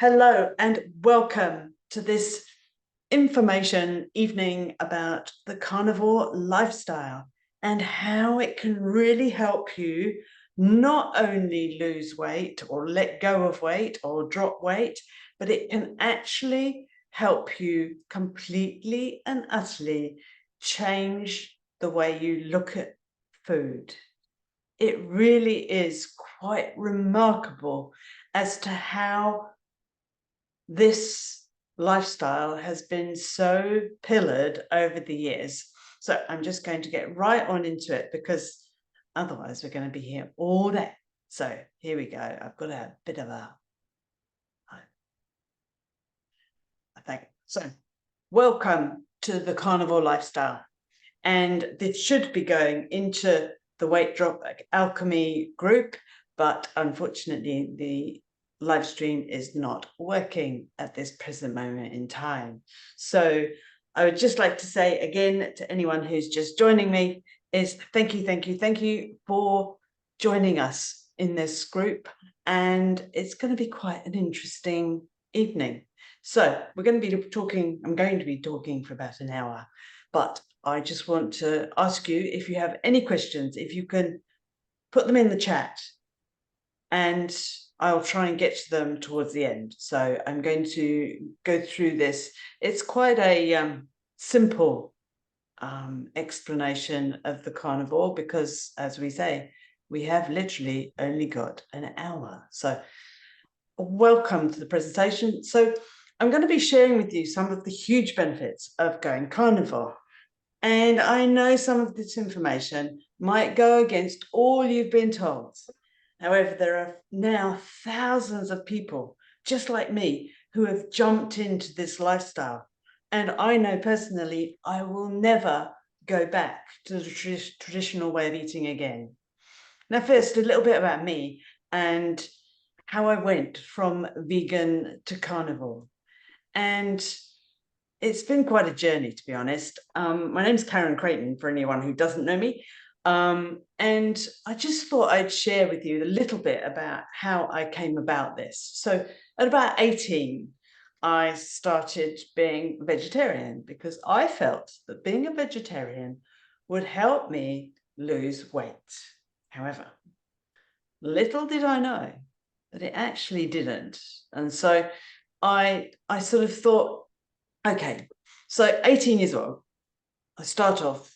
Hello and welcome to this information evening about the carnivore lifestyle and how it can really help you not only lose weight or let go of weight or drop weight, but it can actually help you completely and utterly change the way you look at food. It really is quite remarkable as to how this lifestyle has been so pillared over the years. So I'm just going to get right on into it because otherwise we're going to be here all day. So here we go. I've got a bit of a, I think. So welcome to the carnivore lifestyle. And this should be going into the weight drop alchemy group, but unfortunately the live stream is not working at this present moment in time. So I would just like to say again to anyone who's just joining me is thank you for joining us in this group. And it's going to be quite an interesting evening. So we're going to be talking, I'm going to be talking for about an hour, but I just want to ask you if you have any questions, if you can put them in the chat and I'll try and get to them towards the end. So I'm going to go through this. It's quite a simple explanation of the carnivore because, as we say, we have literally only got an hour. So welcome to the presentation. So I'm going to be sharing with you some of the huge benefits of going carnivore. And I know some of this information might go against all you've been told. However, there are now thousands of people just like me who have jumped into this lifestyle. And I know personally, I will never go back to the traditional way of eating again. Now, first, a little bit about me and how I went from vegan to carnivore. And it's been quite a journey, to be honest. My name's Karen Creighton, for anyone who doesn't know me. And I just thought I'd share with you a little bit about how I came about this. So at about 18, I started being vegetarian because I felt that being a vegetarian would help me lose weight. However, little did I know that it actually didn't. And so I sort of thought, okay, so 18 years old, I start off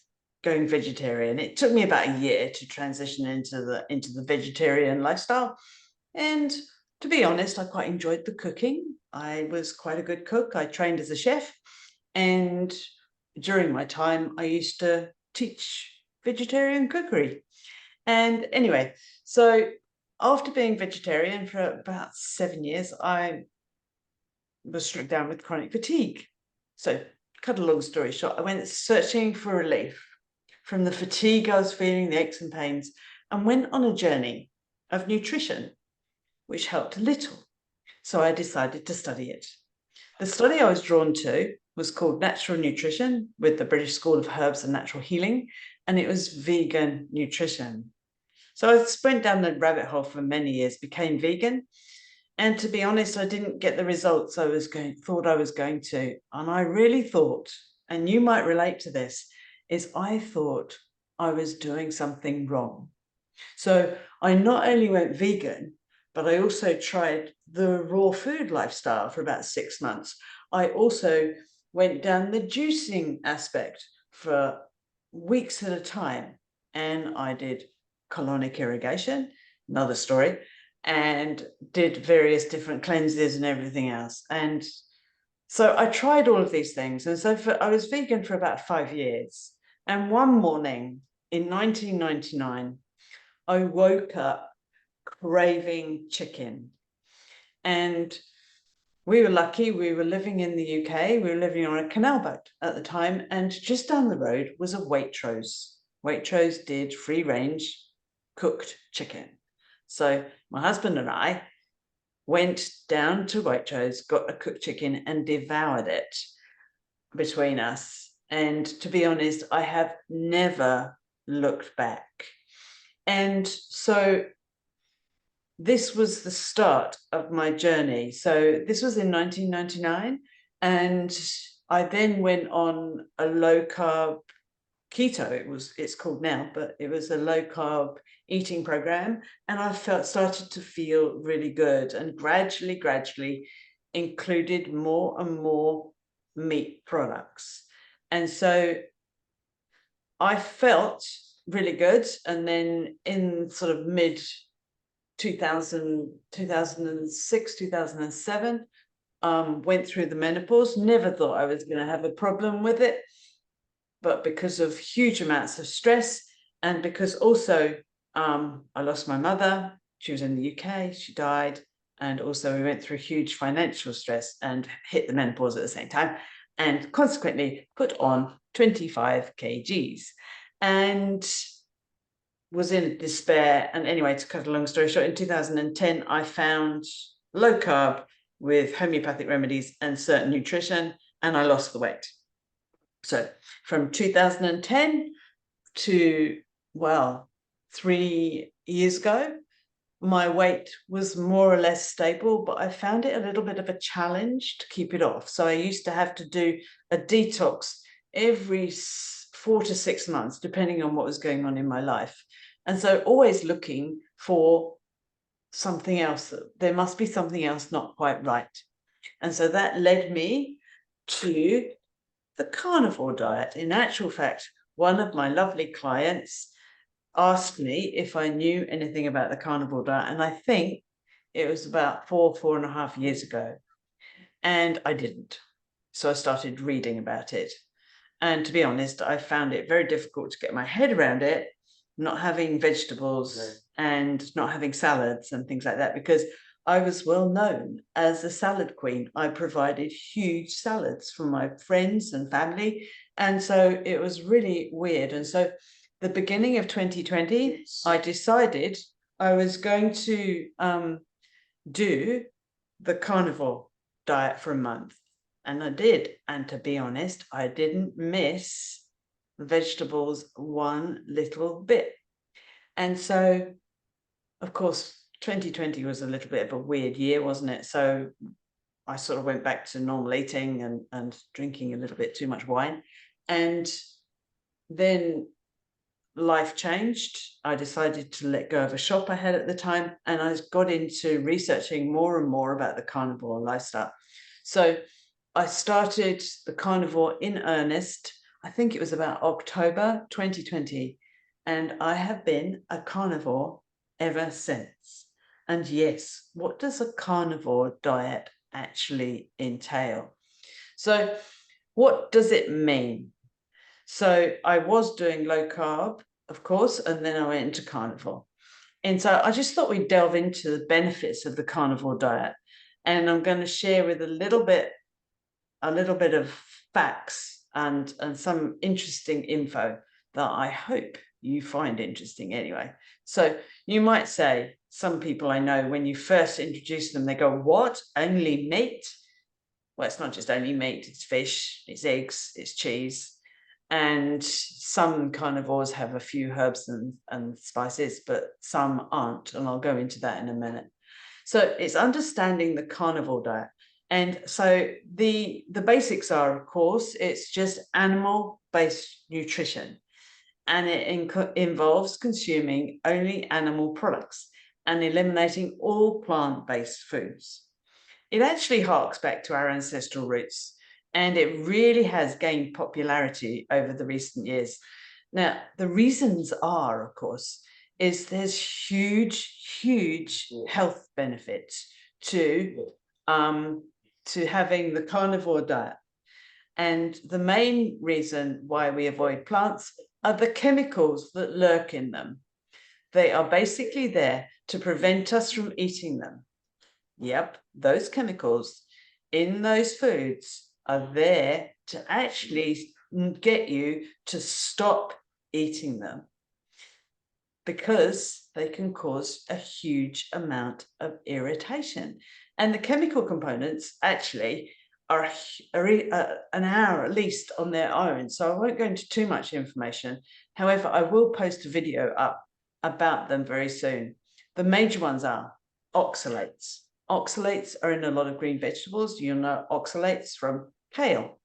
going vegetarian. It took me about a year to transition into the vegetarian lifestyle. And to be honest, I quite enjoyed the cooking. I was quite a good cook. I trained as a chef. And during my time, I used to teach vegetarian cookery. And anyway, so after being vegetarian for about 7 years, I was struck down with chronic fatigue. So, cut a long story short, I went searching for relief from the fatigue I was feeling, the aches and pains, and went on a journey of nutrition, which helped a little. So I decided to study it. The study I was drawn to was called Natural Nutrition with the British School of Herbs and Natural Healing, and it was vegan nutrition. So I went down the rabbit hole for many years, became vegan, and to be honest, I didn't get the results thought I was going to. And I really thought, and you might relate to this, is I thought I was doing something wrong. So I not only went vegan, but I also tried the raw food lifestyle for about 6 months. I also went down the juicing aspect for weeks at a time. And I did colonic irrigation, another story, and did various different cleanses and everything else. And so I tried all of these things. And so I was vegan for about 5 years. And one morning in 1999, I woke up craving chicken. And we were lucky, we were living in the UK, we were living on a canal boat at the time, and just down the road was a Waitrose. Waitrose did free range cooked chicken. So my husband and I went down to Waitrose, got a cooked chicken and devoured it between us. And to be honest, I have never looked back. And so this was the start of my journey. So this was in 1999, and I then went on a low carb keto, it's called now, but it was a low carb eating program, and I started to feel really good, and gradually included more and more meat products. And so I felt really good. And then in sort of mid 2006, 2007, went through the menopause. Never thought I was going to have a problem with it, but because of huge amounts of stress, and because also I lost my mother. She was in the UK, she died, and also we went through huge financial stress and hit the menopause at the same time, and consequently put on 25 kgs and was in despair. And anyway, to cut a long story short, in 2010 I found low carb with homeopathic remedies and certain nutrition, and I lost the weight. So from 2010 to, well, 3 years ago, my weight was more or less stable, but I found it a little bit of a challenge to keep it off. So I used to have to do a detox every 4 to 6 months, depending on what was going on in my life. And so always looking for something else. There must be something else not quite right. And so that led me to the carnivore diet. In actual fact, one of my lovely clients asked me if I knew anything about the carnivore diet, and I think it was about 4.5 years ago, and I didn't. So I started reading about it. And to be honest, I found it very difficult to get my head around it, not having vegetables and not having salads and things like that, because I was well known as a salad queen. I provided huge salads for my friends and family. And so it was really weird. And so the beginning of 2020, I decided I was going to do the carnivore diet for a month. And I did. And to be honest, I didn't miss vegetables one little bit. And so, of course, 2020 was a little bit of a weird year, wasn't it? So I sort of went back to normal eating and drinking a little bit too much wine. And then life changed. I decided to let go of a shop I had at the time, and I got into researching more and more about the carnivore lifestyle. So I started the carnivore in earnest. I think it was about October 2020, and I have been a carnivore ever since. And yes, what does a carnivore diet actually entail? So what does it mean? So I was doing low carb, of course, and then I went into carnivore. And so I just thought we'd delve into the benefits of the carnivore diet. And I'm going to share with a little bit of facts and some interesting info that I hope you find interesting anyway. So you might say, some people I know, when you first introduce them, they go, what? Only meat? Well, it's not just only meat, it's fish, it's eggs, it's cheese. And some carnivores have a few herbs and spices, but some aren't. And I'll go into that in a minute. So it's understanding the carnivore diet. And so the basics are, of course, it's just animal-based nutrition. And it involves consuming only animal products and eliminating all plant-based foods. It actually harks back to our ancestral roots, and it really has gained popularity over the recent years. Now, the reasons are, of course, is there's huge health benefits to having the carnivore diet. And the main reason why we avoid plants are the chemicals that lurk in them. They are basically there to prevent us from eating them. Yep, those chemicals in those foods are there to actually get you to stop eating them, because they can cause a huge amount of irritation. And the chemical components actually are an hour at least on their own. So I won't go into too much information. However, I will post a video up about them very soon. The major ones are oxalates. Oxalates are in a lot of green vegetables. You'll know oxalates from kale,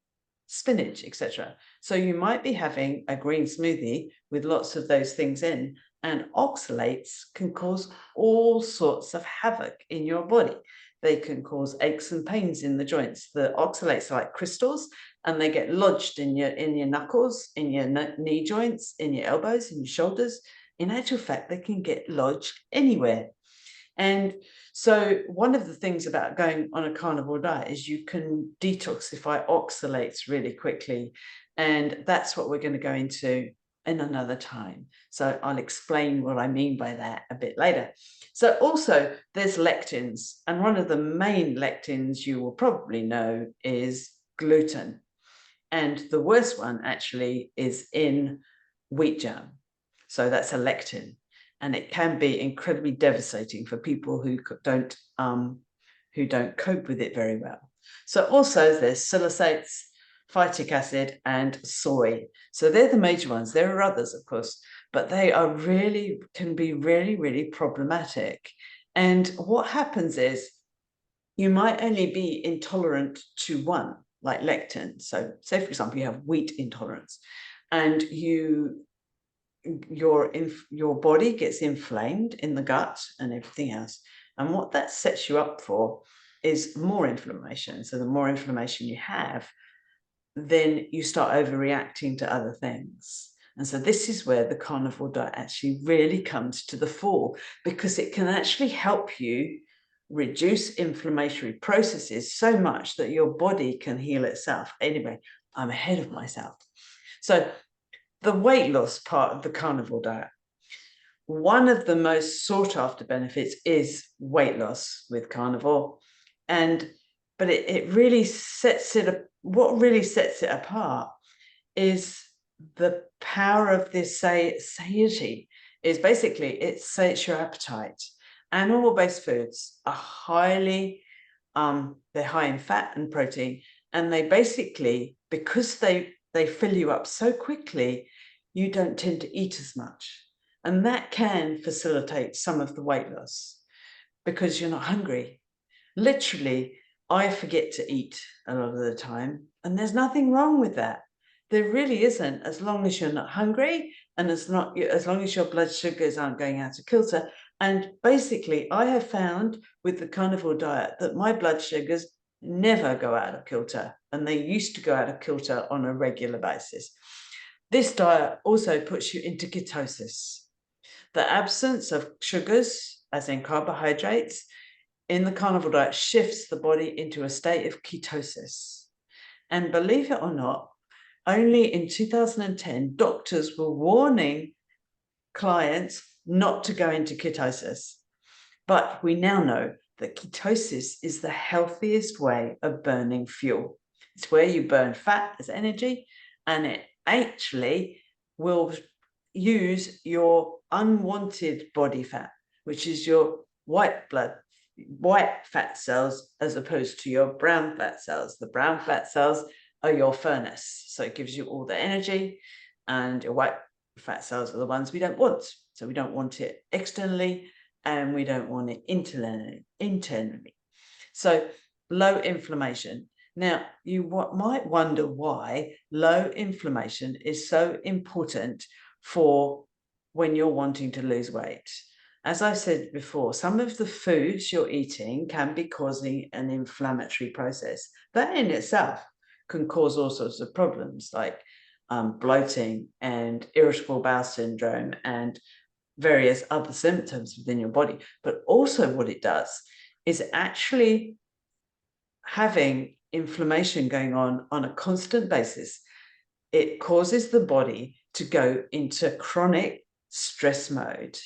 spinach, etc. So you might be having a green smoothie with lots of those things in, and oxalates can cause all sorts of havoc in your body. They can cause aches and pains in the joints. The oxalates are like crystals, and they get lodged in your knuckles, in your knee joints, in your elbows, in your shoulders. In actual fact, they can get lodged anywhere. And so one of the things about going on a carnivore diet is you can detoxify oxalates really quickly. And that's what we're going to go into in another time. So I'll explain what I mean by that a bit later. So also there's lectins, and one of the main lectins you will probably know is gluten. And the worst one actually is in wheat germ. So that's a lectin, and it can be incredibly devastating for people who don't cope with it very well. So also there's salicylates, phytic acid, and soy. So they're the major ones. There are others, of course, but they can be really problematic. And what happens is you might only be intolerant to one, like lectin. So say, for example, you have wheat intolerance, and your body gets inflamed in the gut and everything else. And what that sets you up for is more inflammation. So the more inflammation you have, then you start overreacting to other things. And so this is where the carnivore diet actually really comes to the fore, because it can actually help you reduce inflammatory processes so much that your body can heal itself. Anyway, I'm ahead of myself. So the weight loss part of the carnivore diet. One of the most sought after benefits is weight loss with carnivore. But it really sets it, what really sets it apart is the power of this satiety. Is basically it sates your appetite. Animal-based foods are they're high in fat and protein, and they basically, because they fill you up so quickly, you don't tend to eat as much. And that can facilitate some of the weight loss because you're not hungry. Literally, I forget to eat a lot of the time, and there's nothing wrong with that. There really isn't, as long as you're not hungry and as long as your blood sugars aren't going out of kilter. And basically, I have found with the carnivore diet that my blood sugars never go out of kilter, and they used to go out of kilter on a regular basis. This diet also puts you into ketosis. The absence of sugars, as in carbohydrates, in the carnivore diet shifts the body into a state of ketosis. And believe it or not, only in 2010, doctors were warning clients not to go into ketosis. But we now know that ketosis is the healthiest way of burning fuel. It's where you burn fat as energy, and it actually will use your unwanted body fat, which is your white fat cells, as opposed to your brown fat cells. The brown fat cells are your furnace, so it gives you all the energy, and your white fat cells are the ones we don't want. So we don't want it externally, and we don't want it internally. So low inflammation. Now, you might wonder why low inflammation is so important for when you're wanting to lose weight. As I said before, some of the foods you're eating can be causing an inflammatory process. That in itself can cause all sorts of problems like bloating and irritable bowel syndrome and various other symptoms within your body. But also what it does is actually having inflammation going on a constant basis. It causes the body to go into chronic stress mode.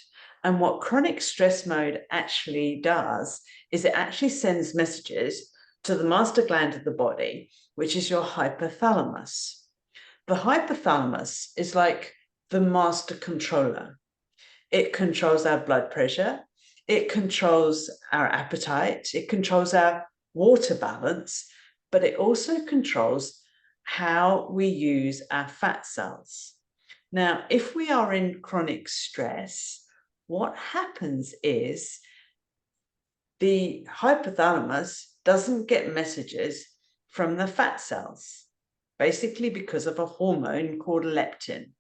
And what chronic stress mode actually does is it actually sends messages to the master gland of the body, which is your hypothalamus. The hypothalamus is like the master controller. It controls our blood pressure. It controls our appetite. It controls our water balance, but it also controls how we use our fat cells. Now, if we are in chronic stress, what happens is the hypothalamus doesn't get messages from the fat cells, basically because of a hormone called leptin.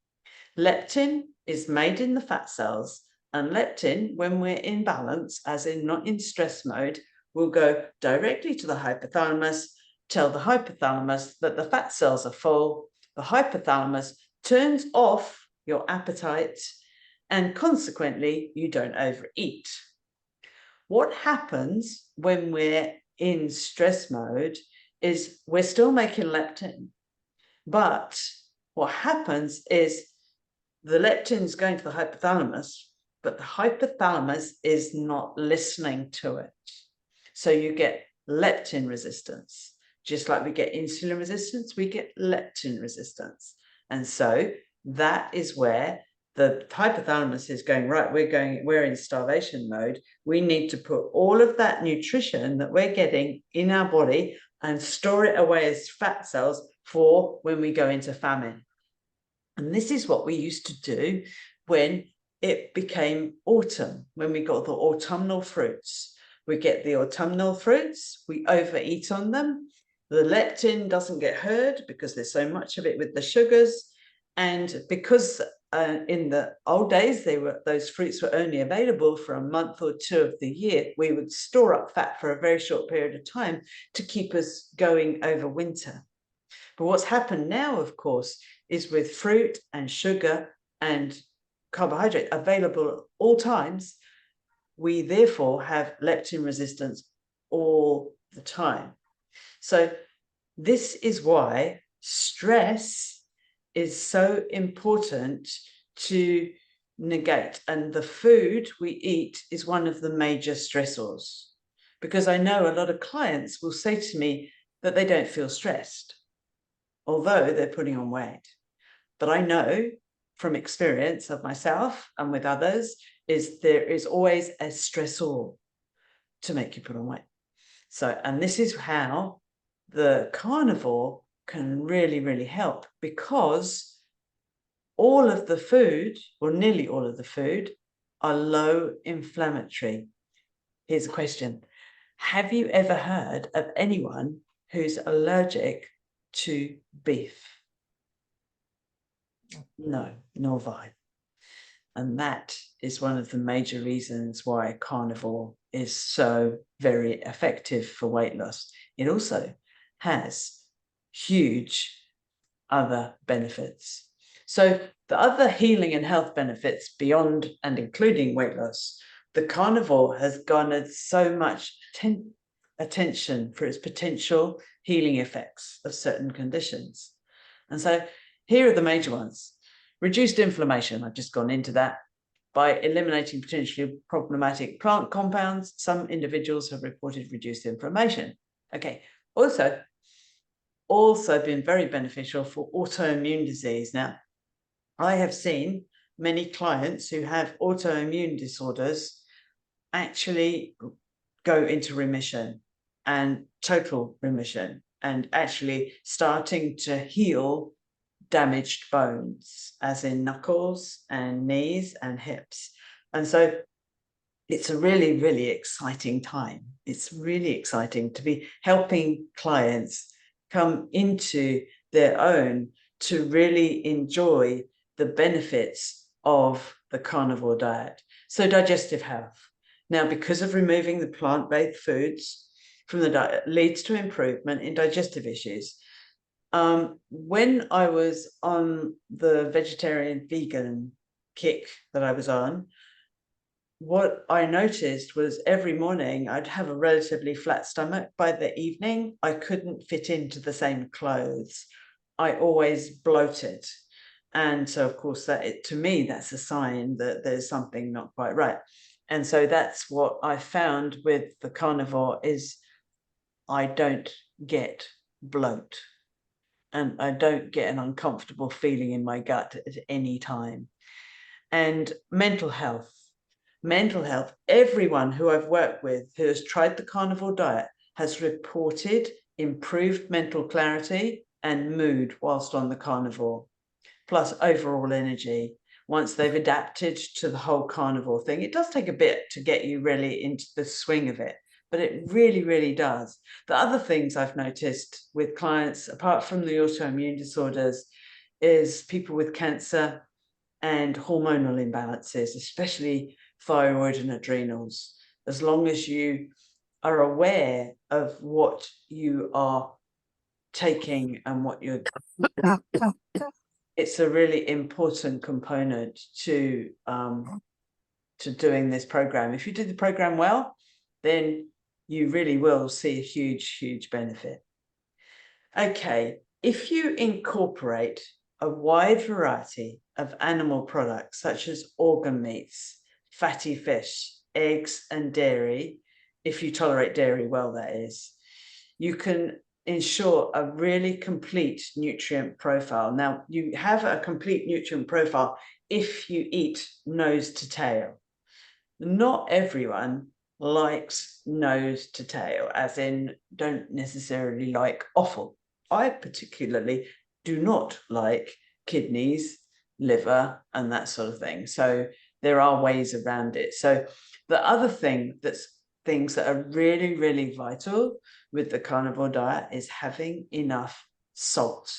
Leptin is made in the fat cells, and leptin, when we're in balance, as in not in stress mode, will go directly to the hypothalamus, tell the hypothalamus that the fat cells are full. The hypothalamus turns off your appetite, and consequently, you don't overeat. What happens when we're in stress mode is we're still making leptin, but what happens is the leptin is going to the hypothalamus, but the hypothalamus is not listening to it. So you get leptin resistance. Just like we get insulin resistance, we get leptin resistance. And so that is where the hypothalamus is going, right, we're in starvation mode. We need to put all of that nutrition that we're getting in our body and store it away as fat cells for when we go into famine. And this is what we used to do when it became autumn, when we got the autumnal fruits. We get the autumnal fruits, we overeat on them. The leptin doesn't get heard because there's so much of it with the sugars. And because in the old days, those fruits were only available for a month or two of the year, we would store up fat for a very short period of time to keep us going over winter. But what's happened now, of course, is with fruit and sugar and carbohydrate available at all times, we therefore have leptin resistance all the time. So this is why stress is so important to negate. And the food we eat is one of the major stressors, because I know a lot of clients will say to me that they don't feel stressed, although they're putting on weight. But I know from experience of myself and with others is there is always a stressor to make you put on weight. So, and this is how the carnivore can really, really help, because all of the food, or nearly all of the food, are low inflammatory. Here's a question. Have you ever heard of anyone who's allergic to beef? No, nor have I. And that is one of the major reasons why carnivore is so very effective for weight loss. It also has huge other benefits. So the other healing and health benefits beyond and including weight loss, the carnivore has garnered so much attention for its potential healing effects of certain conditions. And so here are the major ones. Reduced inflammation, I've just gone into that. By eliminating potentially problematic plant compounds, some individuals have reported reduced inflammation. Okay, also been very beneficial for autoimmune disease. Now, I have seen many clients who have autoimmune disorders actually go into remission and total remission, and actually starting to heal damaged bones, as in knuckles and knees and hips. And so it's a really, really exciting time. It's really exciting to be helping clients come into their own to really enjoy the benefits of the carnivore diet. So digestive health. Now, because of removing the plant-based foods from the diet, leads to improvement in digestive issues. When I was on the vegetarian vegan kick that I was on, what I noticed was every morning I'd have a relatively flat stomach. By the evening, I couldn't fit into the same clothes. I always bloated. And so, of course, to me, that's a sign that there's something not quite right. And so that's what I found with the carnivore is I don't get bloat, and I don't get an uncomfortable feeling in my gut at any time. And mental health, everyone who I've worked with who has tried the carnivore diet has reported improved mental clarity and mood whilst on the carnivore, plus overall energy. Once they've adapted to the whole carnivore thing, it does take a bit to get you really into the swing of it, but it really, really does. The other things I've noticed with clients, apart from the autoimmune disorders, is people with cancer and hormonal imbalances, especially thyroid and adrenals. As long as you are aware of what you are taking and what you're it's a really important component to doing this program. If you do the program well, then you really will see a huge benefit. Okay, if you incorporate a wide variety of animal products such as organ meats, fatty fish, eggs and dairy, if you tolerate dairy well, that is, you can ensure a really complete nutrient profile. Now, you have a complete nutrient profile if you eat nose to tail. Not everyone likes nose to tail, as in don't necessarily like offal. I particularly do not like kidneys, liver, and that sort of thing. So there are ways around it. So the other thing things that are really, really vital with the carnivore diet is having enough salt.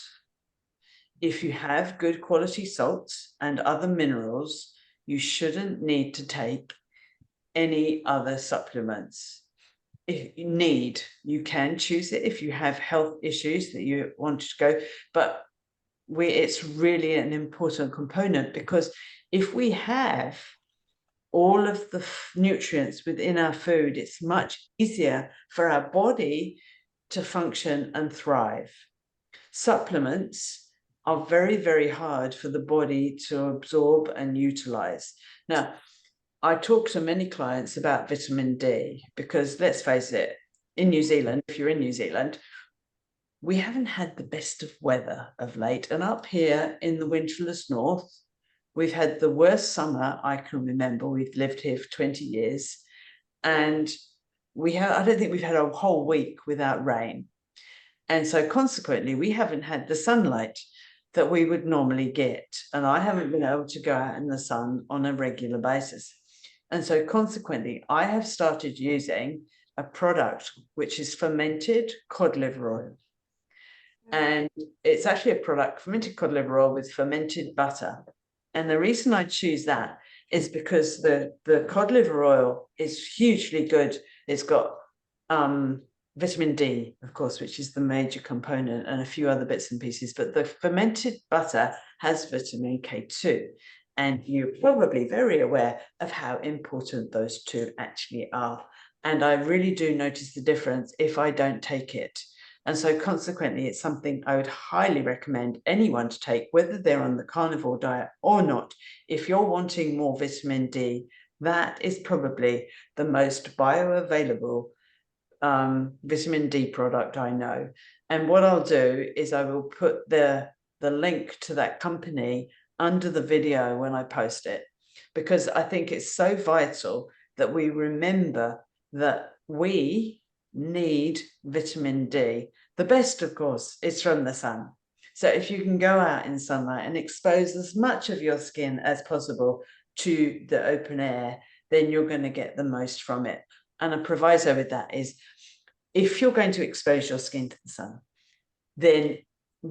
If you have good quality salts and other minerals, you shouldn't need to take any other supplements. If you need, you can choose it if you have health issues that you want to go, but it's really an important component, because if we have all of the nutrients within our food, it's much easier for our body to function and thrive. Supplements are very hard for the body to absorb and utilize. Now, I talk to many clients about vitamin D because, let's face it, in New Zealand, if you're in New Zealand, we haven't had the best of weather of late. And up here in the windowless north, we've had the worst summer I can remember. We've lived here for 20 years. And I don't think we've had a whole week without rain. And so consequently, we haven't had the sunlight that we would normally get. And I haven't been able to go out in the sun on a regular basis. And so consequently, I have started using a product which is fermented cod liver oil. And it's actually a product, fermented cod liver oil with fermented butter. And the reason I choose that is because the cod liver oil is hugely good. It's got vitamin D, of course, which is the major component, and a few other bits and pieces. But the fermented butter has vitamin K2. And you're probably very aware of how important those two actually are. And I really do notice the difference if I don't take it. And so consequently, it's something I would highly recommend anyone to take, whether they're on the carnivore diet or not. If you're wanting more vitamin D, that is probably the most bioavailable vitamin D product I know. And what I'll do is I will put the link to that company under the video when I post it, because I think it's so vital that we remember that we need vitamin D. The best, of course, is from the sun. So if you can go out in sunlight and expose as much of your skin as possible to the open air, then you're going to get the most from it. And a proviso with that is, if you're going to expose your skin to the sun, then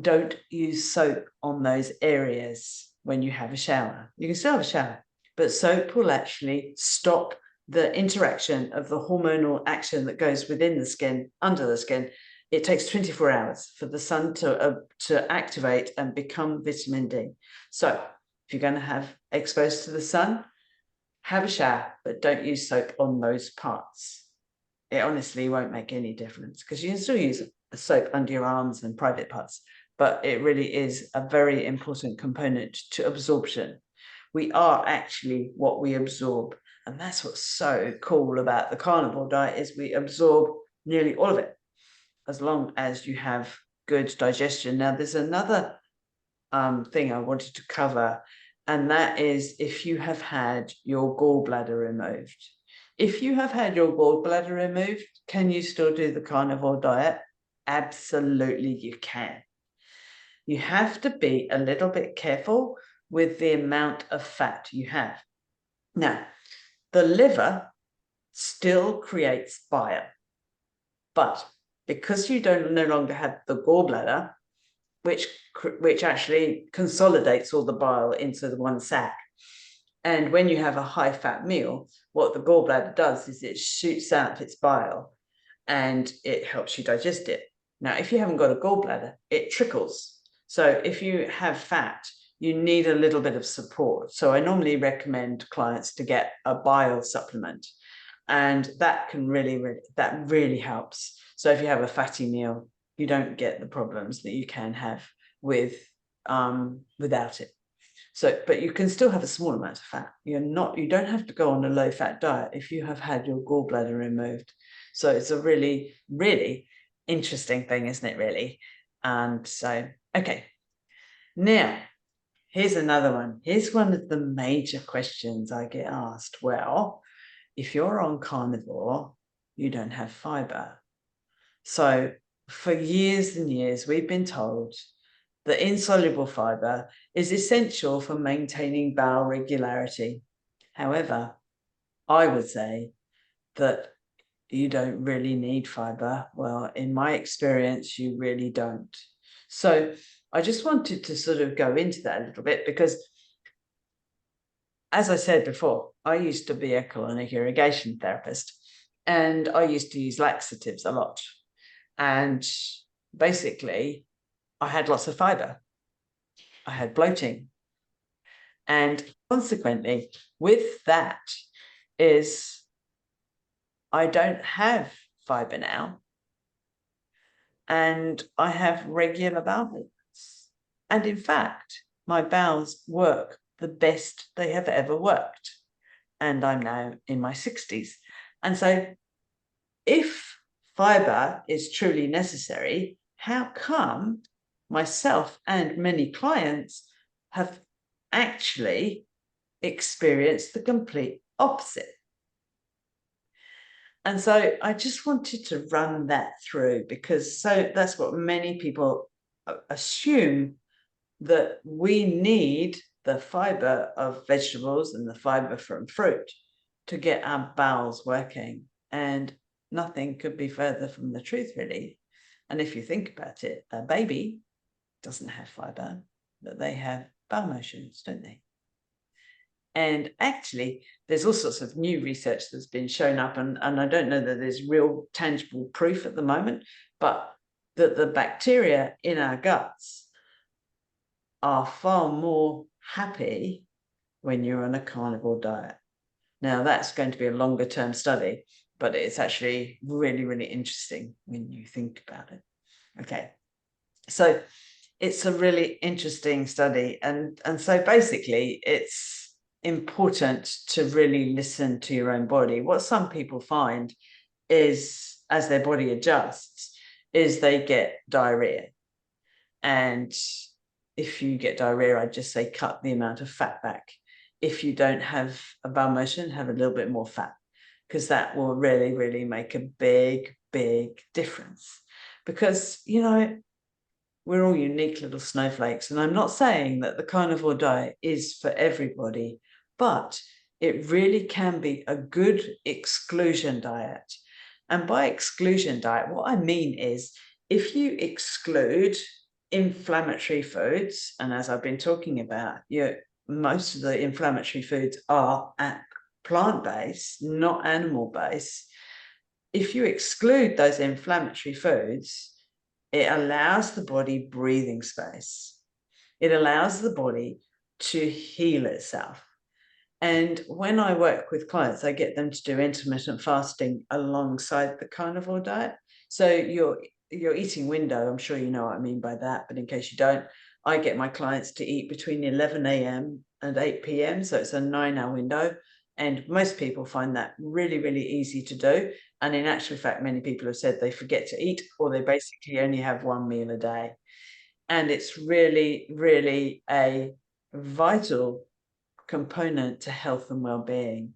don't use soap on those areas when you have a shower. You can still have a shower, but soap will actually stop the interaction of the hormonal action that goes within the skin, under the skin. It takes 24 hours for the sun to activate and become vitamin D. So if you're going to have exposed to the sun, have a shower, but don't use soap on those parts. It honestly won't make any difference, because you can still use a soap under your arms and private parts, but it really is a very important component to absorption. We are actually what we absorb, and that's what's so cool about the carnivore diet, is we absorb nearly all of it, as long as you have good digestion. Now, there's another thing I wanted to cover, and that is if you have had your gallbladder removed. If you have had your gallbladder removed, can you still do the carnivore diet? Absolutely, you can. You have to be a little bit careful with the amount of fat you have. Now, the liver still creates bile. But because you no longer have the gallbladder, which actually consolidates all the bile into the one sac, and when you have a high-fat meal, what the gallbladder does is it shoots out its bile and it helps you digest it. Now, if you haven't got a gallbladder, it trickles. So if you have fat, you need a little bit of support. So I normally recommend clients to get a bile supplement, and that can really helps. So if you have a fatty meal, you don't get the problems that you can have with without it. So, but you can still have a small amount of fat. You don't have to go on a low-fat diet if you have had your gallbladder removed. So it's a really, really interesting thing, isn't it, really? And so, okay. Now, here's another one. Here's one of the major questions I get asked. Well, if you're on carnivore, you don't have fiber. So for years and years, we've been told that insoluble fiber is essential for maintaining bowel regularity. However, I would say that you don't really need fiber. Well, in my experience, you really don't. So I just wanted to sort of go into that a little bit because, as I said before, I used to be a colonic irrigation therapist, and I used to use laxatives a lot. And basically, I had lots of fiber. I had bloating. And consequently, with that is I don't have fiber now, and I have regular bowel movements. And in fact, my bowels work the best they have ever worked. And I'm now in my 60s. And so if fiber is truly necessary, how come myself and many clients have actually experienced the complete opposite? And so I just wanted to run that through, because that's what many people assume, that we need the fiber of vegetables and the fiber from fruit to get our bowels working. And nothing could be further from the truth, really. And if you think about it, a baby doesn't have fiber, but they have bowel motions, don't they? And actually, there's all sorts of new research that's been shown up, and I don't know that there's real tangible proof at the moment, but that the bacteria in our guts are far more happy when you're on a carnivore diet. Now, that's going to be a longer term study, but it's actually really, really interesting when you think about it. Okay, so it's a really interesting study. And so basically, it's important to really listen to your own body. What some people find is, as their body adjusts, is they get diarrhea. And if you get diarrhea, I'd just say cut the amount of fat back. If you don't have a bowel motion, have a little bit more fat, because that will really, really make a big, big difference. Because, you know, we're all unique little snowflakes. And I'm not saying that the carnivore diet is for everybody, but it really can be a good exclusion diet. And by exclusion diet, what I mean is, if you exclude inflammatory foods, and as I've been talking about, most of the inflammatory foods are plant-based, not animal-based. If you exclude those inflammatory foods, it allows the body breathing space. It allows the body to heal itself. And when I work with clients, I get them to do intermittent fasting alongside the carnivore diet. So your eating window, I'm sure you know what I mean by that, but in case you don't, I get my clients to eat between 11 a.m. and 8 p.m. So it's a 9-hour window. And most people find that really, really easy to do. And in actual fact, many people have said they forget to eat, or they basically only have one meal a day. And it's really, really a vital component to health and well-being.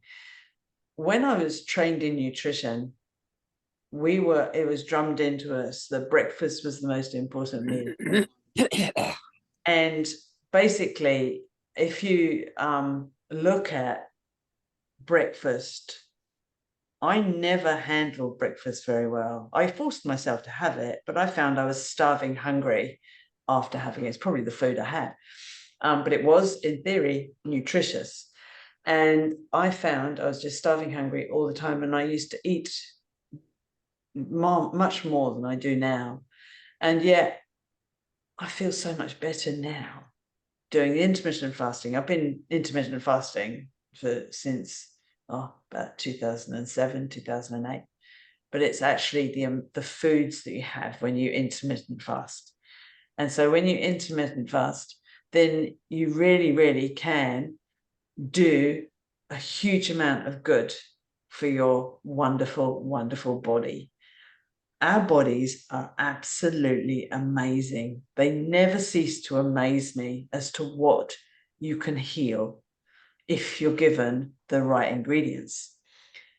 When I was trained in nutrition, it was drummed into us that breakfast was the most important meal. And basically, if you look at breakfast I never handled breakfast very well. I forced myself to have it, but I found I was starving hungry after having it. It's probably the food I had. But it was, in theory, nutritious. And I found I was just starving hungry all the time. And I used to eat much more than I do now. And yet I feel so much better now doing the intermittent fasting. I've been intermittent fasting since about 2007, 2008. But it's actually the foods that you have when you intermittent fast. And so when you intermittent fast, then you really, really can do a huge amount of good for your wonderful, wonderful body. Our bodies are absolutely amazing. They never cease to amaze me as to what you can heal if you're given the right ingredients.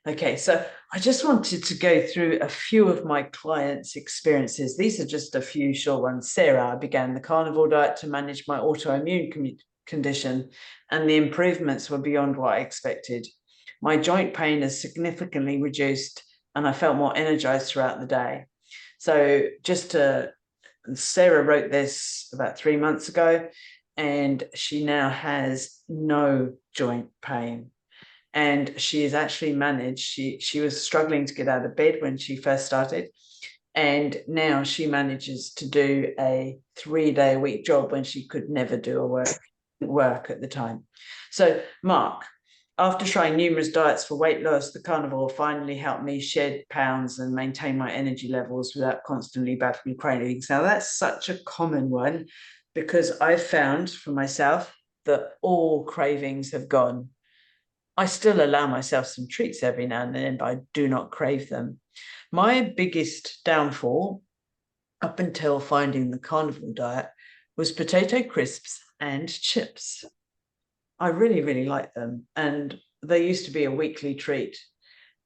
Okay, so I just wanted to go through a few of my clients' experiences. These are just a few short ones. Sarah, I began the carnivore diet to manage my autoimmune condition, and the improvements were beyond what I expected. My joint pain has significantly reduced, and I felt more energized throughout the day. So Sarah wrote this about 3 months ago, and she now has no joint pain. And she has actually managed, she was struggling to get out of bed when she first started. And now she manages to do a 3-day-a-week job when she could never do a work at the time. So, Mark, after trying numerous diets for weight loss, the carnivore finally helped me shed pounds and maintain my energy levels without constantly battling cravings. Now, that's such a common one because I've found for myself that all cravings have gone. I still allow myself some treats every now and then, but I do not crave them. My biggest downfall up until finding the carnivore diet was potato crisps and chips. I really, really like them. And they used to be a weekly treat.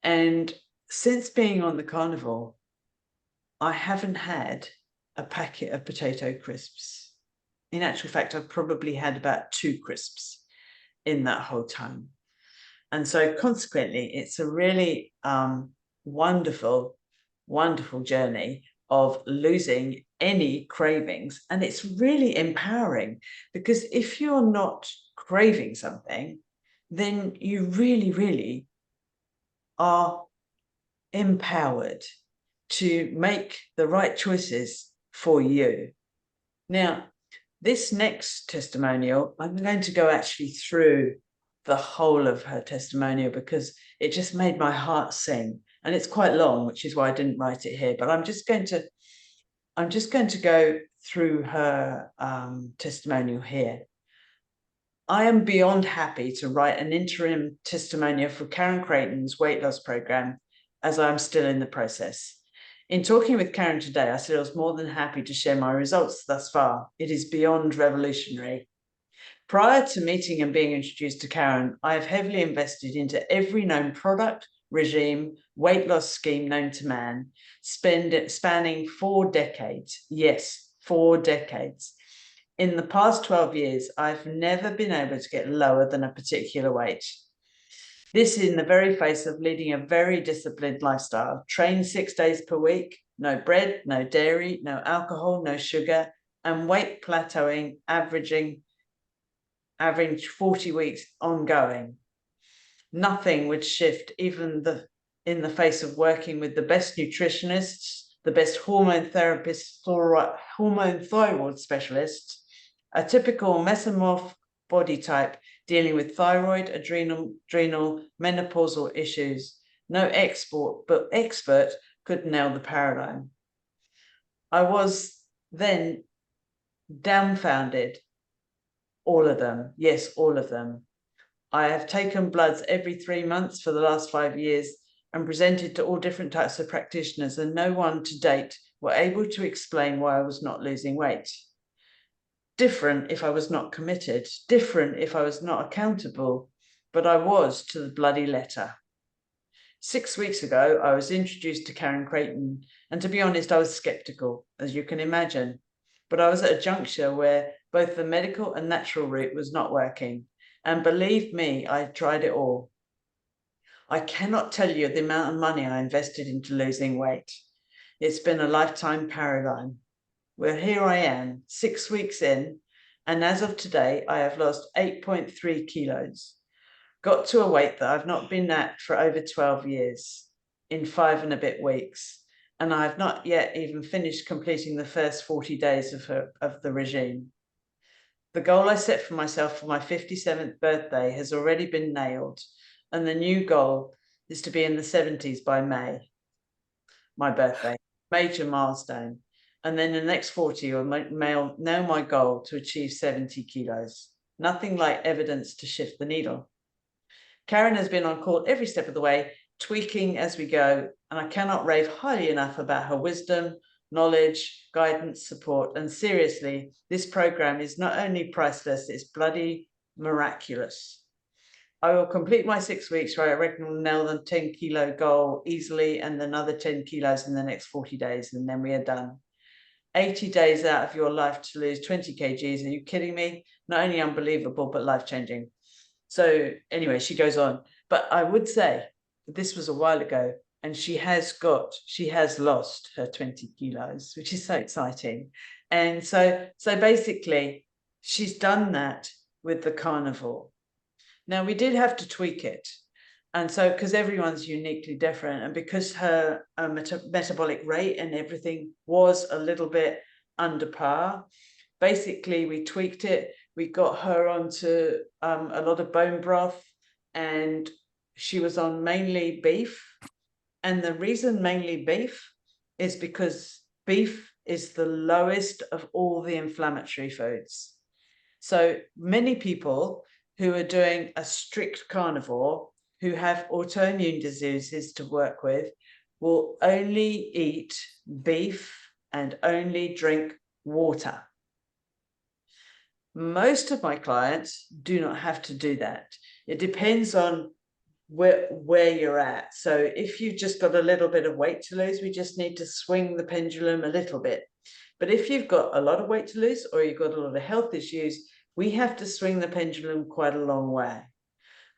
And since being on the carnivore, I haven't had a packet of potato crisps. In actual fact, I've probably had about 2 crisps in that whole time. And so consequently, it's a really wonderful, wonderful journey of losing any cravings. And it's really empowering because if you're not craving something, then you really, really are empowered to make the right choices for you. Now, this next testimonial, I'm going to go actually through the whole of her testimonial because it just made my heart sing, and it's quite long, which is why I didn't write it here, but I'm just going to go through her testimonial here. I am beyond happy to write an interim testimonial for Karen Creighton's weight loss program, as I'm still in the process. In talking with Karen today, I said I was more than happy to share my results thus far. It is beyond revolutionary. Prior to meeting and being introduced to Karen, I have heavily invested into every known product, regime, weight loss scheme known to man, spanning 4 decades. Yes, 4 decades. In the past 12 years, I've never been able to get lower than a particular weight. This in the very face of leading a very disciplined lifestyle. Train 6 days per week, no bread, no dairy, no alcohol, no sugar, and weight plateauing, average 40 weeks ongoing. Nothing would shift, even in the face of working with the best nutritionists, the best hormone therapists, hormone thyroid specialists, a typical mesomorph body type dealing with thyroid, adrenal, menopausal issues. No expert could nail the paradigm. I was then dumbfounded. All of them. Yes, all of them. I have taken bloods every 3 months for the last 5 years and presented to all different types of practitioners, and no one to date were able to explain why I was not losing weight. Different if I was not committed, different if I was not accountable, but I was to the bloody letter. 6 weeks ago, I was introduced to Karen Creighton, and to be honest, I was skeptical, as you can imagine. But I was at a juncture where both the medical and natural route was not working. And believe me, I tried it all. I cannot tell you the amount of money I invested into losing weight. It's been a lifetime paradigm. Well, here I am, 6 weeks in, and as of today, I have lost 8.3 kilos. Got to a weight that I've not been at for over 12 years in 5 and a bit weeks. And I have not yet even finished completing the first 40 days of the regime. The goal I set for myself for my 57th birthday has already been nailed. And the new goal is to be in the 70s by May, my birthday, major milestone. And then the next 40 will know my goal to achieve 70 kilos. Nothing like evidence to shift the needle. Karen has been on call every step of the way, tweaking as we go, and I cannot rave highly enough about her wisdom, knowledge, guidance, support, and seriously, this program is not only priceless, it's bloody miraculous. I will complete my 6 weeks where I reckon we'll nail the 10 kilo goal easily and another 10 kilos in the next 40 days, and then we are done. 80 days out of your life to lose 20 kgs. Are you kidding me? Not only unbelievable, but life-changing. So anyway, she goes on. But I would say this was a while ago, and she has lost her 20 kilos, which is so exciting. And so basically, she's done that with the carnivore. Now, we did have to tweak it. And so, because everyone's uniquely different, and because her metabolic rate and everything was a little bit under par, basically we tweaked it. We got her onto a lot of bone broth, and she was on mainly beef. And the reason mainly beef is because beef is the lowest of all the inflammatory foods. So many people who are doing a strict carnivore, who have autoimmune diseases to work with, will only eat beef and only drink water. Most of my clients do not have to do that. It depends on where you're at. So if you've just got a little bit of weight to lose, we just need to swing the pendulum a little bit. But if you've got a lot of weight to lose, or you've got a lot of health issues, we have to swing the pendulum quite a long way.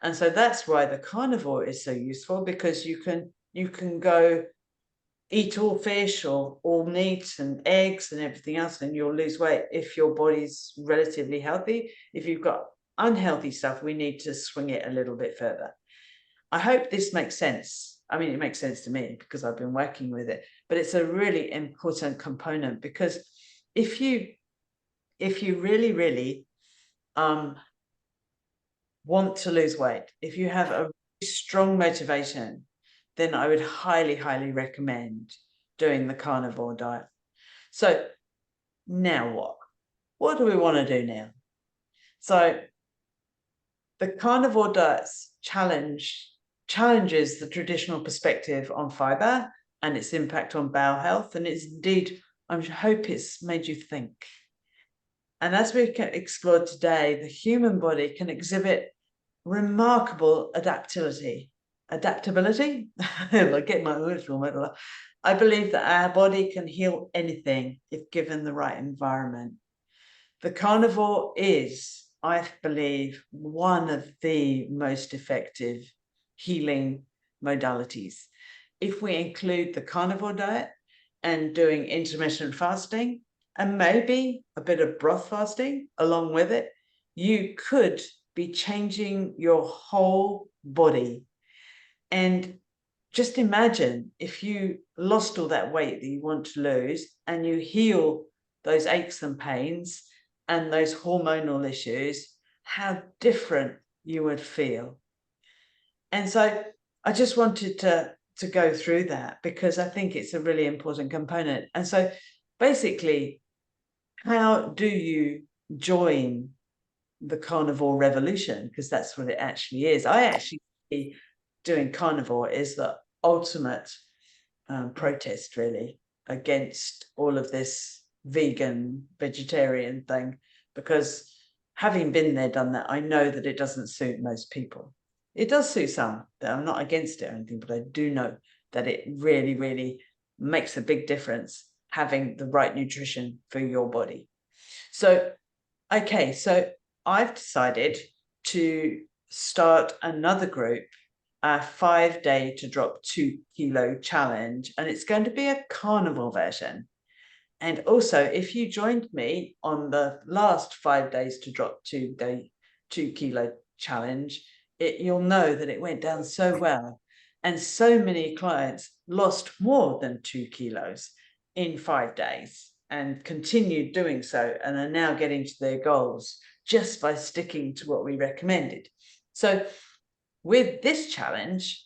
And so that's why the carnivore is so useful, because you can go eat all fish or all meat and eggs and everything else, and you'll lose weight if your body's relatively healthy. If you've got unhealthy stuff, we need to swing it a little bit further. I hope this makes sense. I mean, it makes sense to me because I've been working with it, but it's a really important component, because if you really, really want to lose weight, if you have a really strong motivation, then I would highly, highly recommend doing the carnivore diet. So now what? What do we want to do now? So the carnivore diet's challenges the traditional perspective on fiber and its impact on bowel health. And it's indeed, I hope it's made you think. And as we can explore today, the human body can exhibit remarkable adaptability. I get my words wrong. I believe that our body can heal anything if given the right environment. The carnivore is, I believe, one of the most effective healing modalities. If we include the carnivore diet and doing intermittent fasting and maybe a bit of broth fasting along with it, you could be changing your whole body. And just imagine if you lost all that weight that you want to lose and you heal those aches and pains and those hormonal issues, how different you would feel. And so I just wanted to go through that because I think it's a really important component. And so basically, how do you join the carnivore revolution? Because that's what it actually is. I actually see doing carnivore is the ultimate protest, really, against all of this vegan, vegetarian thing, because having been there, done that, I know that it doesn't suit most people. It does suit some. I'm not against it or anything, but I do know that it really, really makes a big difference having the right nutrition for your body. So, okay, so I've decided to start another group a 5-day to drop 2 kilo challenge, and it's going to be a carnivore version. And also, if you joined me on the last 5 days to drop 2 kilo challenge, you'll know that it went down so well. And so many clients lost more than 2 kilos in 5 days and continued doing so, and are now getting to their goals just by sticking to what we recommended. So with this challenge,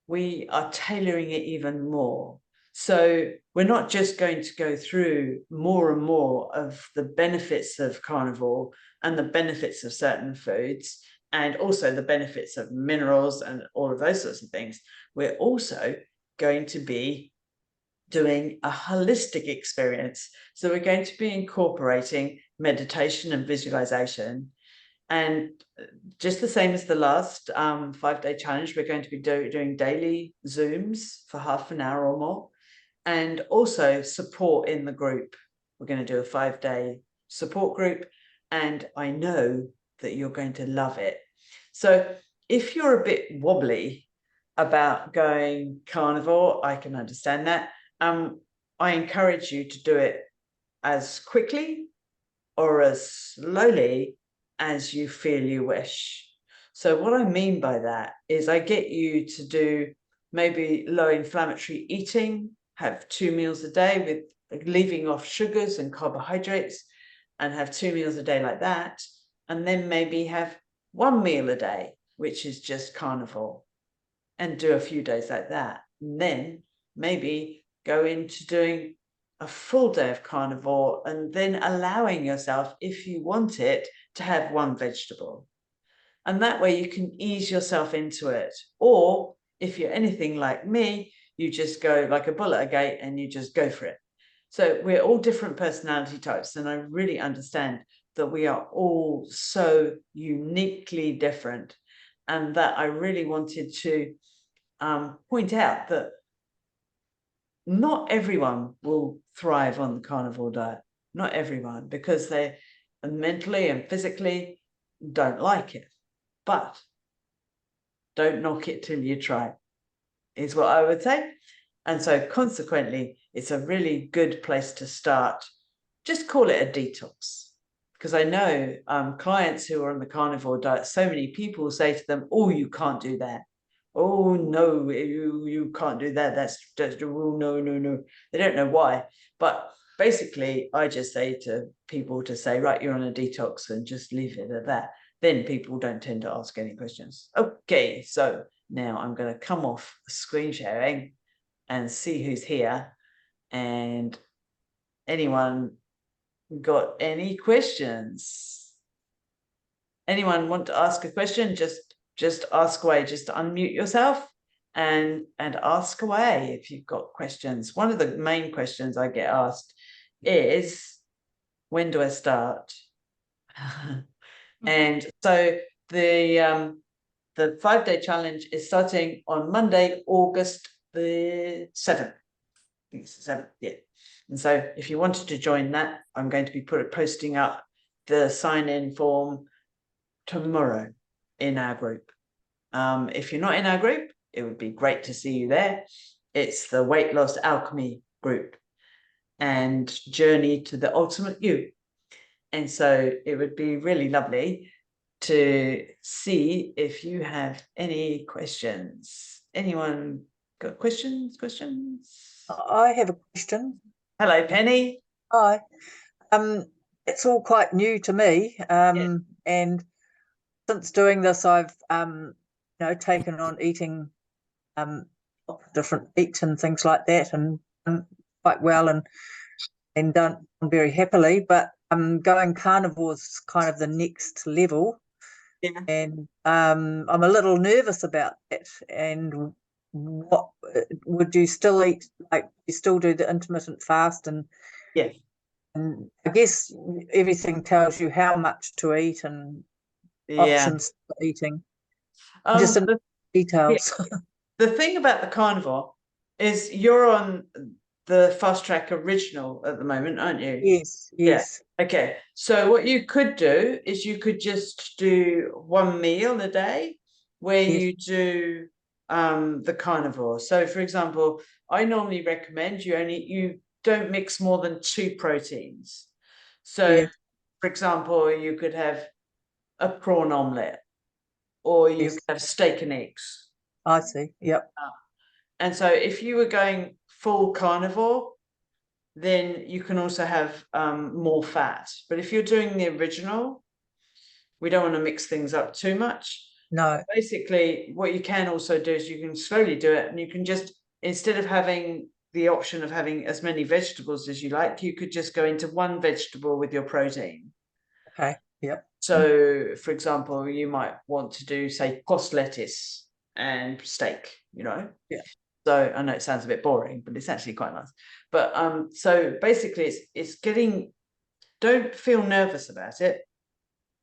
we are tailoring it even more. So we're not just going to go through more and more of the benefits of carnivore and the benefits of certain foods, and also the benefits of minerals and all of those sorts of things. We're also going to be doing a holistic experience. So we're going to be incorporating meditation and visualization. And just the same as the last 5-day challenge, we're going to be doing daily Zooms for half an hour or more, and also support in the group. We're going to do a 5-day support group, and I know that you're going to love it. So if you're a bit wobbly about going carnivore, I can understand that. I encourage you to do it as quickly or as slowly as you feel you wish. So what I mean by that is I get you to do maybe low inflammatory eating, have 2 meals a day with leaving off sugars and carbohydrates, and have 2 meals a day like that, and then maybe have 1 meal a day, which is just carnivore, and do a few days like that. And then maybe go into doing a full day of carnivore, and then allowing yourself, if you want it, to have 1 vegetable. And that way you can ease yourself into it. Or if you're anything like me, you just go like a bull at a gate and you just go for it. So we're all different personality types, and I really understand that we are all so uniquely different, and that I really wanted to point out that not everyone will thrive on the carnivore diet. Not everyone, because they mentally and physically don't like it. But don't knock it till you try, is what I would say. And so consequently, it's a really good place to start. Just call it a detox. Because I know clients who are on the carnivore diet, so many people say to them, oh, you can't do that. Oh, no, you can't do that. That's oh, no. They don't know why. But basically, I just say to people to say, right, you're on a detox, and just leave it at that. Then people don't tend to ask any questions. Okay, so now I'm going to come off screen sharing and see who's here. And anyone got any questions? Anyone want to ask a question? Just ask away. Just unmute yourself and ask away if you've got questions. One of the main questions I get asked is, when do I start? And so the 5-day challenge is starting on Monday, August the 7th. I think it's the 7th, yeah. And so if you wanted to join that, I'm going to be posting up the sign-in form tomorrow in our group. If you're not in our group, it would be great to see you there. It's the Weight Loss Alchemy group and Journey to the Ultimate You. And so it would be really lovely to see if you have any questions. Anyone got questions? I have a question. Hello, Penny. Hi. It's all quite new to me. Yeah. And since doing this, I've taken on eating different meats and things like that, and quite well, and done very happily. But going carnivore is kind of the next level. Yeah. And I'm a little nervous about that. And what would you still eat? Like, you still do the intermittent fast, and Yeah. and I guess everything tells you how much to eat and Yeah. options for eating. Just in Yeah. details. The thing about the carnivore is you're on the fast track original at the moment, aren't you? Yes. Yeah. Okay. So what you could do is you could just do 1 meal a day where Yes. you do the carnivore. So for example, I normally recommend you don't mix more than 2 proteins. So Yes. for example, you could have a prawn omelette, or you Yes. could have steak and eggs. I see. Yep. And so if you were going full carnivore, then you can also have more fat. But if you're doing the original, we don't want to mix things up too much. No. Basically, what you can also do is you can slowly do it, and you can just, instead of having the option of having as many vegetables as you like, you could just go into one vegetable with your protein. Okay. Yep. So, for example, you might want to do, say, cost lettuce and steak, Yeah. So I know it sounds a bit boring, but it's actually quite nice. But so basically it's getting, don't feel nervous about it.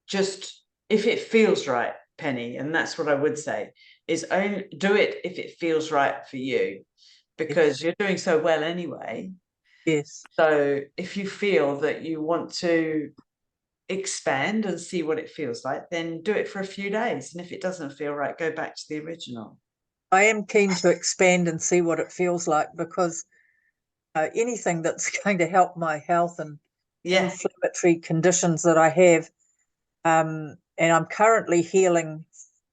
Just if it feels right, Penny, and that's what I would say, is only do it if it feels right for you, because you're doing so well anyway. Yes. So if you feel that you want to expand and see what it feels like, then do it for a few days. And if it doesn't feel right, go back to the original. I am keen to expand and see what it feels like, because anything that's going to help my health and Yeah. inflammatory conditions that I have, and I'm currently healing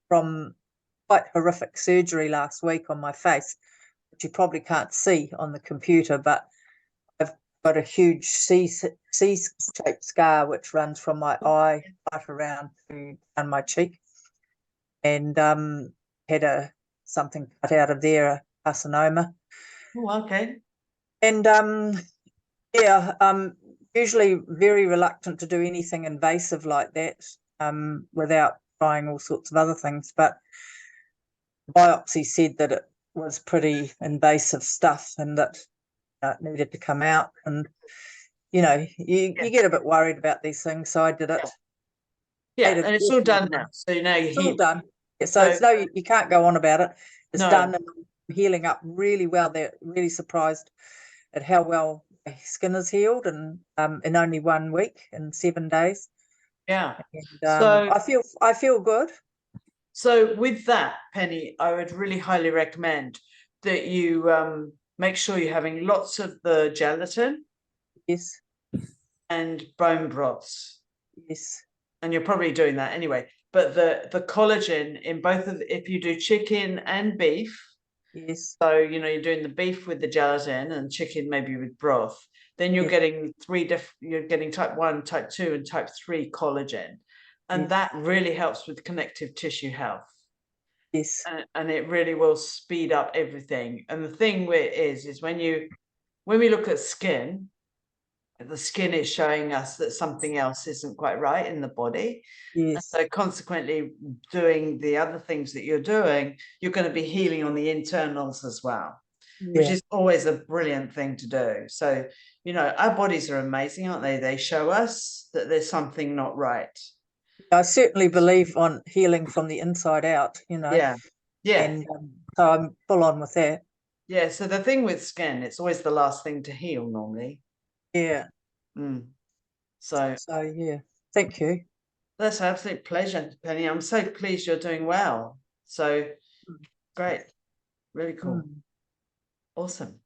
from quite horrific surgery last week on my face, which you probably can't see on the computer, but I've got a huge C-shaped scar which runs from my eye right around to down my cheek, and had something cut out of there, a carcinoma. Oh, okay. And yeah, usually very reluctant to do anything invasive like that, without trying all sorts of other things. But biopsy said that it was pretty invasive stuff, and that it needed to come out. And you get a bit worried about these things, so I did it. Yeah, Made an and it's all awful lot done of now. money. So now you're It's all healed. done. Yeah, so So it's you can't go on about it. It's no, done, and I'm healing up really well. They're really surprised at how well my skin is healed, and in only 1 week, in 7 days. yeah. And I feel good. So with that, Penny, I would really highly recommend that you make sure you're having lots of the gelatin Yes, and bone broths. yes, And you're probably doing that anyway. But the collagen in both of, if you do chicken and beef, yes, so you're doing the beef with the gelatin and chicken maybe with broth, then you're yes, getting you're getting type 1, type 2, and type 3 collagen. And yes, that really helps with connective tissue health. yes, And it really will speed up everything. And the thing is when we look at skin, the skin is showing us that something else isn't quite right in the body. And yes. so consequently, doing the other things that you're doing, you're going to be healing on the internals as well, which Yeah, is always a brilliant thing to do. So, our bodies are amazing, aren't they? They show us that there's something not right. I certainly believe on healing from the inside out. Yeah. Yeah. And so I'm full on with that. Yeah. So the thing with skin, it's always the last thing to heal normally. Yeah. So So yeah, thank you. that's an absolute pleasure, Penny. I'm so pleased you're doing well. So great. Really cool. Awesome.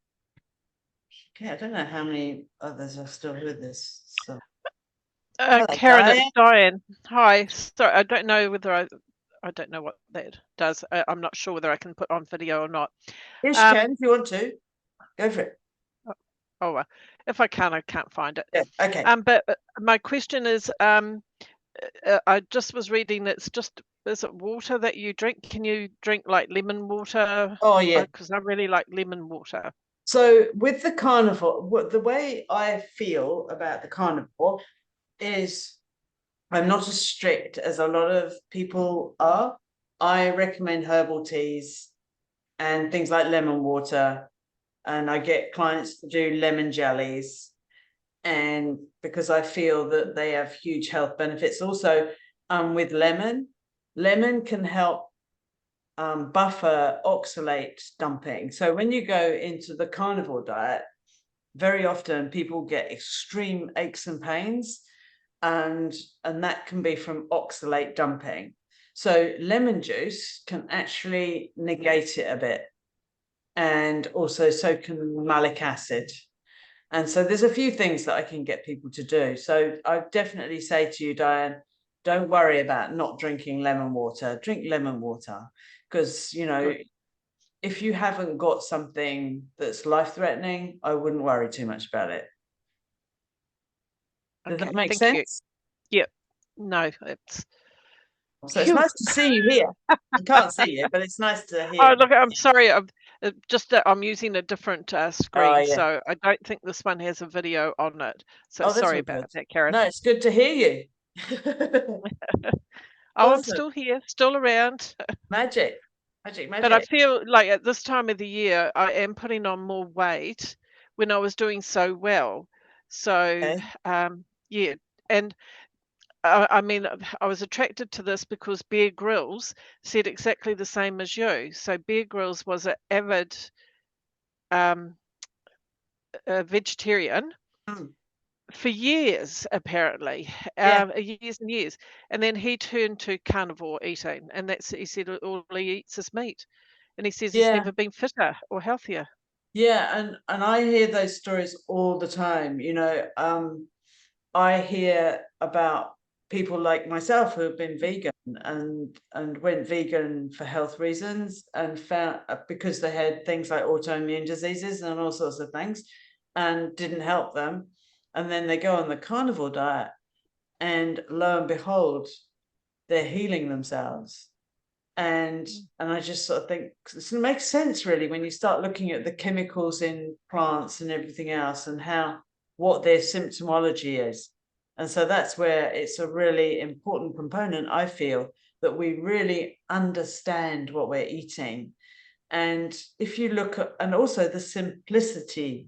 Okay, I don't know how many others are still with us. So hello, Karen, Diane. it's Diane. Hi. Sorry, I don't know whether I don't know what that does. I'm not sure whether I can put on video or not. Yes, you can if you want to. Go for it. Oh, well, if I can't find it. Yeah. Okay. But my question is, I just was reading that is it water that you drink? Can you drink like lemon water? Oh yeah. Because I really like lemon water. So with the carnivore, the way I feel about the carnivore is I'm not as strict as a lot of people are. I recommend herbal teas and things like lemon water, and I get clients to do lemon jellies, and because I feel that they have huge health benefits. Also, with lemon can help buffer oxalate dumping. So when you go into the carnivore diet, very often people get extreme aches and pains, and that can be from oxalate dumping. So lemon juice can actually negate it a bit. And also so can malic acid. And so there's a few things that I can get people to do. So I definitely say to you, Diane, don't worry about not drinking lemon water. Drink lemon water, because, you know, if you haven't got something that's life-threatening, I wouldn't worry too much about it. Does that make sense? You. Yep. No, it's. So it's nice to see you here. I can't see you, but it's nice to hear. Oh, look, I'm sorry. I'm just that I'm using a different screen, yeah. so I don't think this one has a video on it. So Oh, that's sorry all about good. that, Karen. No, it's good to hear you. Oh, I'm Awesome. still here, still around. Magic, magic, But I magic. feel like at this time of the year, I am putting on more weight when I was doing so well. So, Okay. yeah, and I mean, I was attracted to this because Bear Grylls said exactly the same as you. So Bear Grylls was an avid vegetarian Mm. for years, apparently, Yeah. years and years. And then he turned to carnivore eating, and he said all he eats is meat. And he says he's Yeah. never been fitter or healthier. Yeah, and I hear those stories all the time. You know, I hear about people like myself who have been vegan and went vegan for health reasons and found because they had things like autoimmune diseases and all sorts of things and didn't help them. And then they go on the carnivore diet and lo and behold, they're healing themselves. And I just sort of think it makes sense really when you start looking at the chemicals in plants and everything else and what their symptomology is. And so that's where it's a really important component, I feel, that we really understand what we're eating. And if you look at, and also the simplicity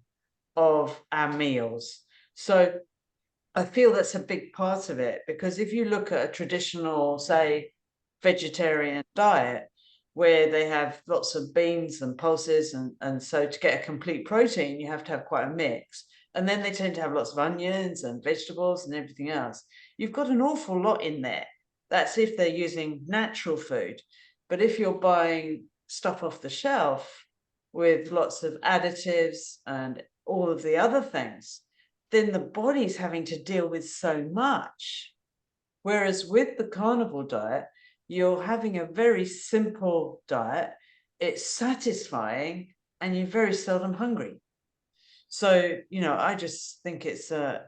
of our meals. So I feel that's a big part of it, because if you look at a traditional, say, vegetarian diet where they have lots of beans and pulses, and so to get a complete protein, you have to have quite a mix. And then they tend to have lots of onions and vegetables and everything else. You've got an awful lot in there. That's if they're using natural food. But if you're buying stuff off the shelf with lots of additives and all of the other things, then the body's having to deal with so much. Whereas with the carnivore diet, you're having a very simple diet, it's satisfying, and you're very seldom hungry. So, you know, I just think it's a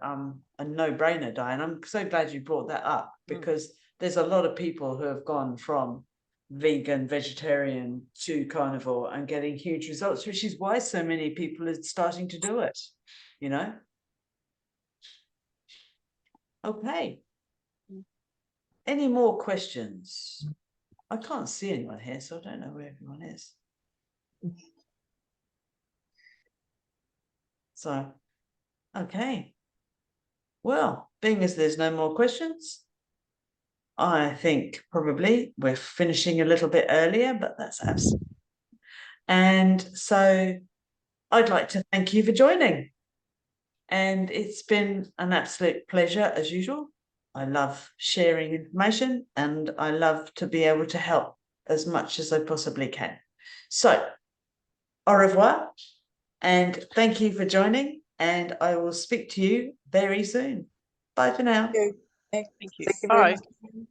no-brainer diet. And I'm so glad you brought that up, because there's a lot of people who have gone from vegan, vegetarian to carnivore and getting huge results, which is why so many people are starting to do it, you know? Okay. Any more questions? I can't see anyone here, so I don't know where everyone is. So, okay. Well, being as there's no more questions, I think probably we're finishing a little bit earlier, but that's absolutely. And so I'd like to thank you for joining. And it's been an absolute pleasure as usual. I love sharing information and I love to be able to help as much as I possibly can. So, au revoir and thank you for joining, and I will speak to you very soon. Bye for now. Thank you. Thank you. Thank you very Bye. much.